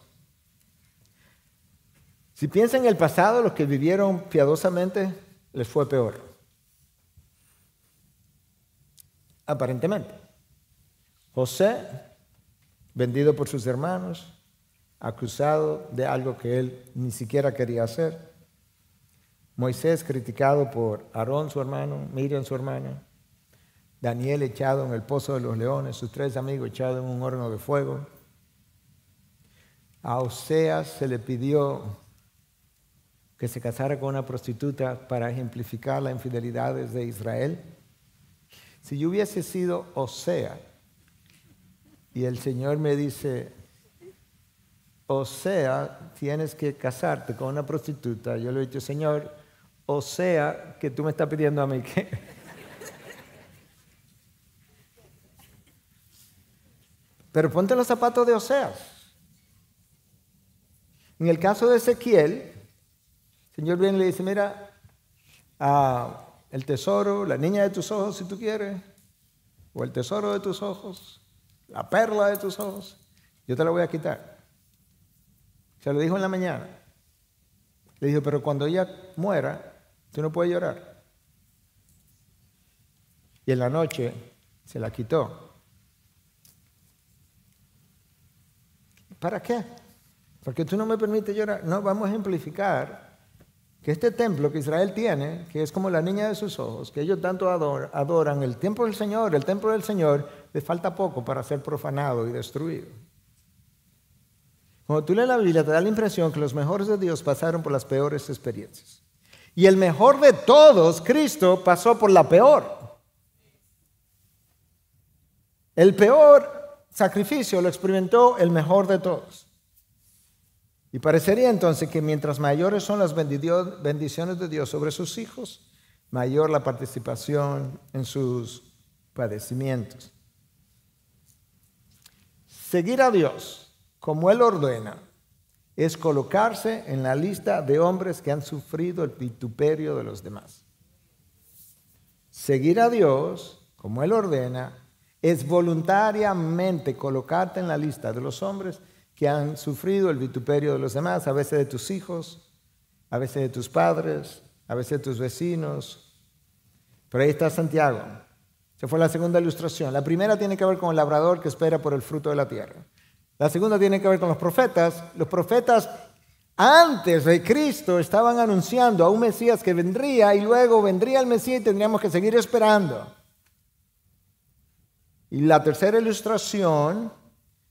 Si piensan en el pasado, los que vivieron piadosamente les fue peor. Aparentemente. José, vendido por sus hermanos, acusado de algo que él ni siquiera quería hacer. Moisés criticado por Aarón, su hermano, Miriam, su hermana. Daniel echado en el pozo de los leones, sus 3 amigos echados en un horno de fuego. A Oseas se le pidió que se casara con una prostituta para ejemplificar las infidelidades de Israel. Si yo hubiese sido Osea y el Señor me dice, Osea, tienes que casarte con una prostituta, yo le he dicho, Señor, Osea, que tú me estás pidiendo a mí que... Pero ponte los zapatos de Oseas. En el caso de Ezequiel, el Señor viene y le dice, mira, el tesoro, la niña de tus ojos, si tú quieres, o el tesoro de tus ojos, la perla de tus ojos, yo te la voy a quitar. Se lo dijo en la mañana. Le dijo, pero cuando ella muera, tú no puedes llorar. Y en la noche se la quitó. ¿Para qué? Porque tú no me permites llorar. No, vamos a ejemplificar que este templo que Israel tiene, que es como la niña de sus ojos, que ellos tanto adoran, el templo del Señor, les falta poco para ser profanado y destruido. Cuando tú lees la Biblia, te da la impresión que los mejores de Dios pasaron por las peores experiencias. Y el mejor de todos, Cristo, pasó por la peor. El peor sacrificio lo experimentó el mejor de todos. Y parecería entonces que mientras mayores son las bendiciones de Dios sobre sus hijos, mayor la participación en sus padecimientos. Seguir a Dios como Él ordena es colocarse en la lista de hombres que han sufrido el vituperio de los demás. Seguir a Dios como Él ordena es voluntariamente colocarte en la lista de los hombres que han sufrido el vituperio de los demás, a veces de tus hijos, a veces de tus padres, a veces de tus vecinos. Pero ahí está Santiago. Esa fue la segunda ilustración. La primera tiene que ver con el labrador que espera por el fruto de la tierra. La segunda tiene que ver con los profetas. Los profetas antes de Cristo estaban anunciando a un Mesías que vendría y luego vendría el Mesías y tendríamos que seguir esperando. Y la tercera ilustración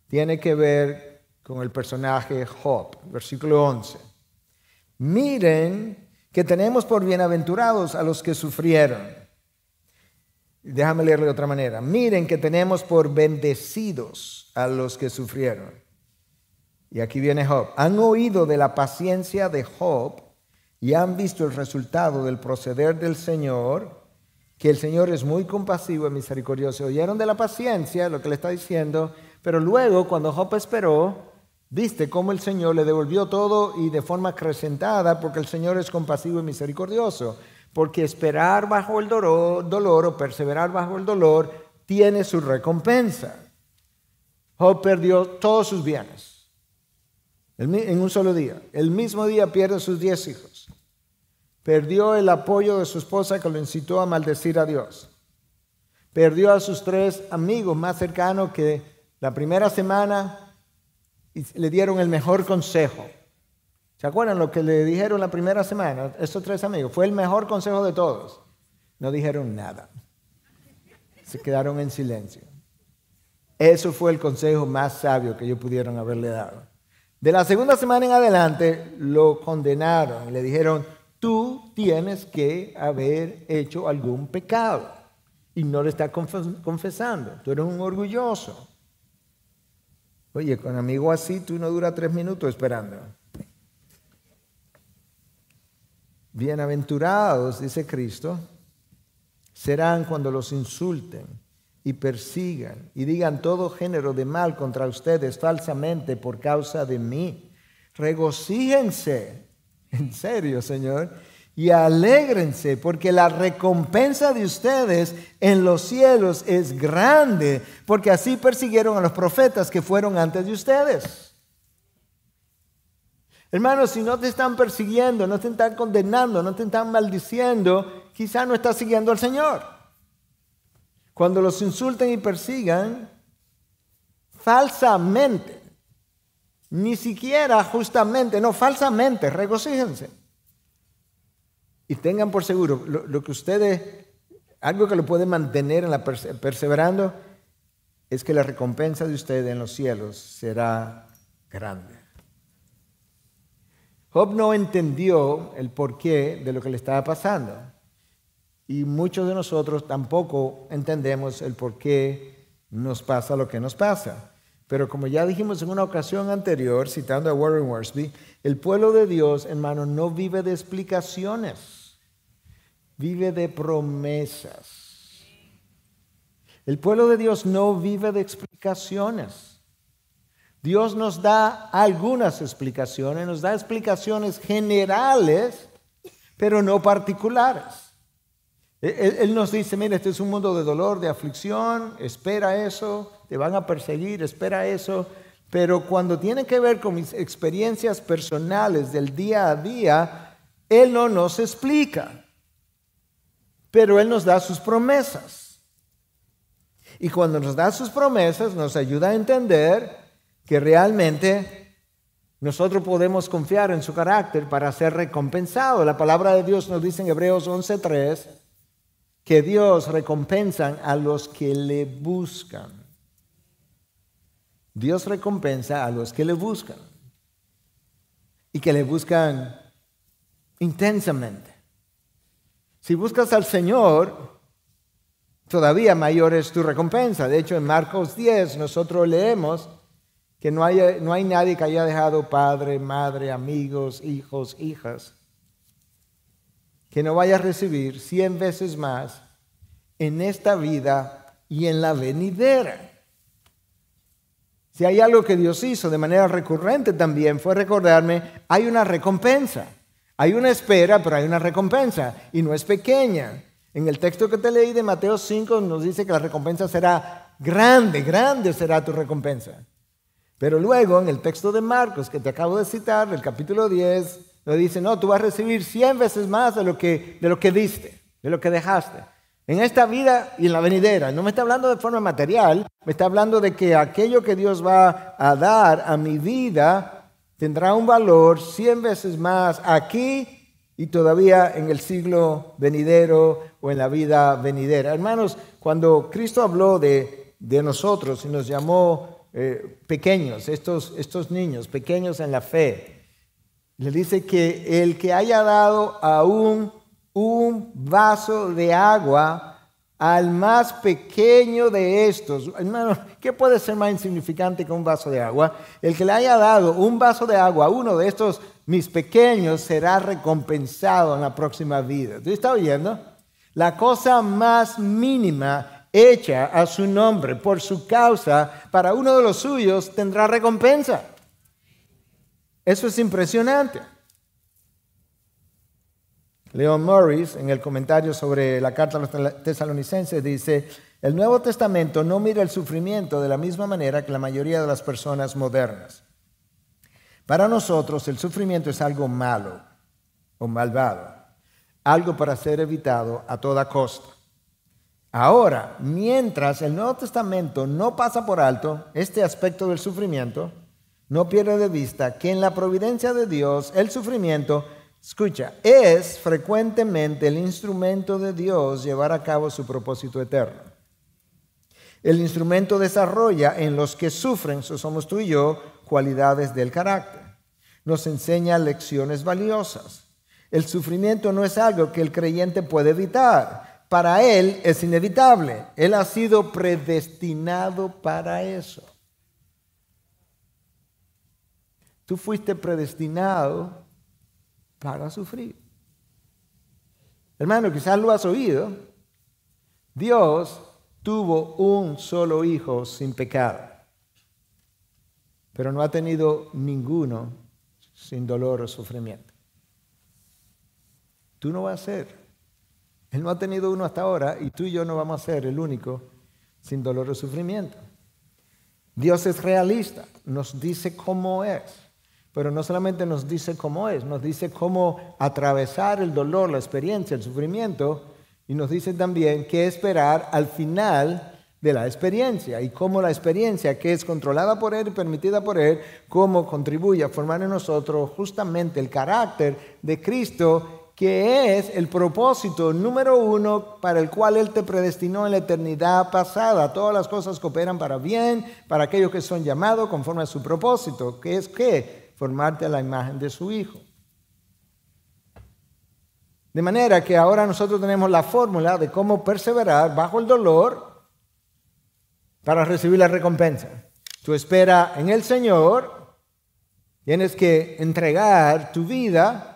tiene que ver con el personaje Job, versículo 11. Miren que tenemos por bienaventurados a los que sufrieron. Déjame leerlo de otra manera. Miren que tenemos por bendecidos a los que sufrieron. Y aquí viene Job. Han oído de la paciencia de Job y han visto el resultado del proceder del Señor, que el Señor es muy compasivo y misericordioso. Oyeron de la paciencia, lo que le está diciendo, pero luego cuando Job esperó, viste cómo el Señor le devolvió todo y de forma acrecentada, porque el Señor es compasivo y misericordioso. Porque esperar bajo el dolor o perseverar bajo el dolor tiene su recompensa. Job perdió todos sus bienes en un solo día. El mismo día pierde sus 10 hijos. Perdió el apoyo de su esposa que lo incitó a maldecir a Dios. perdió a sus 3 amigos más cercanos que la primera semana y le dieron el mejor consejo. ¿Se acuerdan lo que le dijeron la primera semana? Estos 3 amigos. Fue el mejor consejo de todos. No dijeron nada. Se quedaron en silencio. Eso fue el consejo más sabio que ellos pudieron haberle dado. De la segunda semana en adelante lo condenaron y le dijeron, tú tienes que haber hecho algún pecado y no le estás confesando. Tú eres un orgulloso. Oye, con amigo así tú no duras 3 minutos esperando. Bienaventurados, dice Cristo, serán cuando los insulten y persigan y digan todo género de mal contra ustedes falsamente por causa de mí. Regocíjense, en serio, Señor, y alégrense, porque la recompensa de ustedes en los cielos es grande, porque así persiguieron a los profetas que fueron antes de ustedes. Hermanos, si no te están persiguiendo, no te están condenando, no te están maldiciendo, quizás no estás siguiendo al Señor. Cuando los insulten y persigan falsamente, ni siquiera justamente, no, falsamente, regocíjense. Y tengan por seguro, lo que ustedes, algo que lo puede mantener en la perseverando, es que la recompensa de ustedes en los cielos será grande. Job no entendió el porqué de lo que le estaba pasando. Y muchos de nosotros tampoco entendemos el porqué nos pasa lo que nos pasa. Pero como ya dijimos en una ocasión anterior, citando a Warren Wiersbe, el pueblo de Dios, hermano, no vive de explicaciones, vive de promesas. El pueblo de Dios no vive de explicaciones. Dios nos da algunas explicaciones, nos da explicaciones generales, pero no particulares. Él nos dice, mira, este es un mundo de dolor, de aflicción, espera eso, te van a perseguir, espera eso. Pero cuando tiene que ver con mis experiencias personales del día a día, Él no nos explica, pero Él nos da sus promesas. Y cuando nos da sus promesas, nos ayuda a entender que realmente nosotros podemos confiar en su carácter para ser recompensados. La palabra de Dios nos dice en Hebreos 11:3 que Dios recompensa a los que le buscan. Dios recompensa a los que le buscan y que le buscan intensamente. Si buscas al Señor, todavía mayor es tu recompensa. De hecho, en Marcos 10 nosotros leemos que no hay nadie que haya dejado padre, madre, amigos, hijos, hijas, que no vaya a recibir 100 veces más en esta vida y en la venidera. Si hay algo que Dios hizo de manera recurrente también fue recordarme, hay una recompensa. Hay una espera, pero hay una recompensa y no es pequeña. En el texto que te leí de Mateo 5 nos dice que la recompensa será grande, grande será tu recompensa. Pero luego en el texto de Marcos que te acabo de citar, del capítulo 10, nos dice, no, tú vas a recibir 100 veces más de lo que diste, de lo que dejaste. En esta vida y en la venidera. No me está hablando de forma material, me está hablando de que aquello que Dios va a dar a mi vida tendrá un valor 100 veces más aquí y todavía en el siglo venidero o en la vida venidera. Hermanos, cuando Cristo habló de nosotros y nos llamó pequeños, estos niños pequeños en la fe, le dice que el que haya dado aún un vaso de agua al más pequeño de estos, hermano, ¿qué puede ser más insignificante que un vaso de agua? El que le haya dado un vaso de agua a uno de estos mis pequeños será recompensado en la próxima vida. ¿Tú estás oyendo? La cosa más mínima hecha a su nombre, por su causa, para uno de los suyos, tendrá recompensa. Eso es impresionante. Leon Morris, en el comentario sobre la carta a los tesalonicenses, dice, el Nuevo Testamento no mira el sufrimiento de la misma manera que la mayoría de las personas modernas. Para nosotros, el sufrimiento es algo malo o malvado, algo para ser evitado a toda costa. Ahora, mientras el Nuevo Testamento no pasa por alto este aspecto del sufrimiento, no pierde de vista que en la providencia de Dios el sufrimiento, escucha, es frecuentemente el instrumento de Dios llevar a cabo su propósito eterno. El instrumento desarrolla en los que sufren, eso somos tú y yo, cualidades del carácter. Nos enseña lecciones valiosas. El sufrimiento no es algo que el creyente puede evitar. Para él es inevitable. Él ha sido predestinado para eso. Tú fuiste predestinado para sufrir. Hermano, quizás lo has oído. Dios tuvo un solo hijo sin pecado, pero no ha tenido ninguno sin dolor o sufrimiento. Tú no vas a ser. Él no ha tenido uno hasta ahora y tú y yo no vamos a ser el único sin dolor o sufrimiento. Dios es realista, nos dice cómo es. Pero no solamente nos dice cómo es, nos dice cómo atravesar el dolor, la experiencia, el sufrimiento, y nos dice también qué esperar al final de la experiencia y cómo la experiencia, que es controlada por Él y permitida por Él, cómo contribuye a formar en nosotros justamente el carácter de Cristo, que es el propósito número uno para el cual Él te predestinó en la eternidad pasada. Todas las cosas cooperan para bien, para aquellos que son llamados conforme a su propósito, que es ¿qué? Formarte a la imagen de su Hijo. De manera que ahora nosotros tenemos la fórmula de cómo perseverar bajo el dolor para recibir la recompensa. Tú esperas en el Señor, tienes que entregar tu vida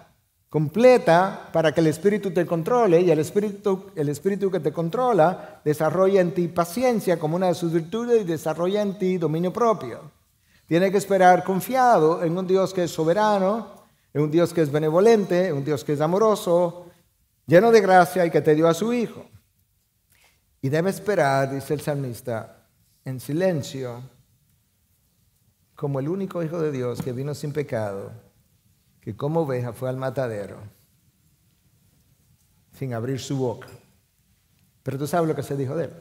completa para que el Espíritu te controle, y el Espíritu que te controla desarrolla en ti paciencia como una de sus virtudes y desarrolla en ti dominio propio. Tienes que esperar confiado en un Dios que es soberano, en un Dios que es benevolente, en un Dios que es amoroso, lleno de gracia y que te dio a su Hijo. Y debe esperar, dice el salmista, en silencio, como el único Hijo de Dios que vino sin pecado, que como oveja fue al matadero, sin abrir su boca. Pero tú sabes lo que se dijo de él.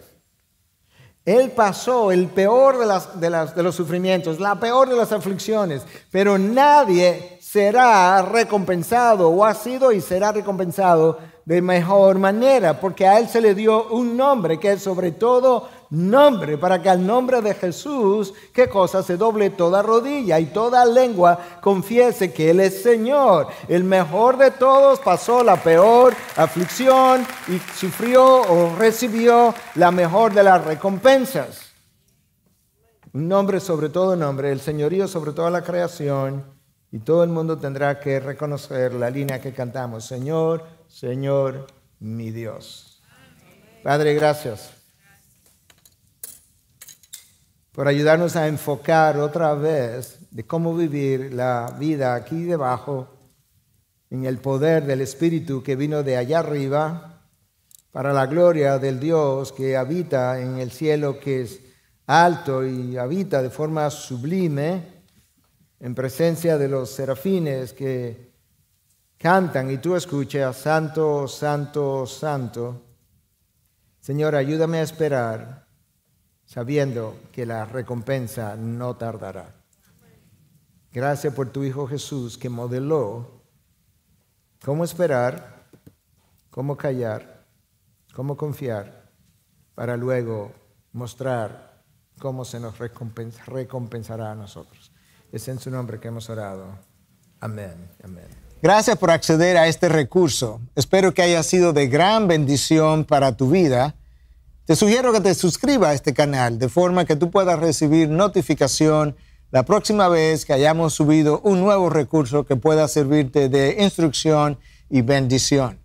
Él pasó el peor de los sufrimientos, la peor de las aflicciones, pero nadie será recompensado o ha sido y será recompensado de mejor manera, porque a Él se le dio un nombre que es sobre todo nombre, para que al nombre de Jesús, ¿qué cosa? Se doble toda rodilla y toda lengua confiese que Él es Señor. El mejor de todos pasó la peor aflicción y sufrió o recibió la mejor de las recompensas. Un nombre sobre todo nombre, el señorío sobre toda la creación, y todo el mundo tendrá que reconocer la línea que cantamos: Señor, Señor, mi Dios. Padre, gracias por ayudarnos a enfocar otra vez de cómo vivir la vida aquí debajo en el poder del Espíritu que vino de allá arriba para la gloria del Dios que habita en el cielo, que es alto y habita de forma sublime en presencia de los serafines que cantan y tú escuchas: Santo, Santo, Santo. Señor, ayúdame a esperar, sabiendo que la recompensa no tardará. Gracias por tu Hijo Jesús, que modeló cómo esperar, cómo callar, cómo confiar, para luego mostrar cómo se nos recompensará a nosotros. Es en su nombre que hemos orado. Amén. Amén. Gracias por acceder a este recurso. Espero que haya sido de gran bendición para tu vida. Te sugiero que te suscribas a este canal de forma que tú puedas recibir notificación la próxima vez que hayamos subido un nuevo recurso que pueda servirte de instrucción y bendición.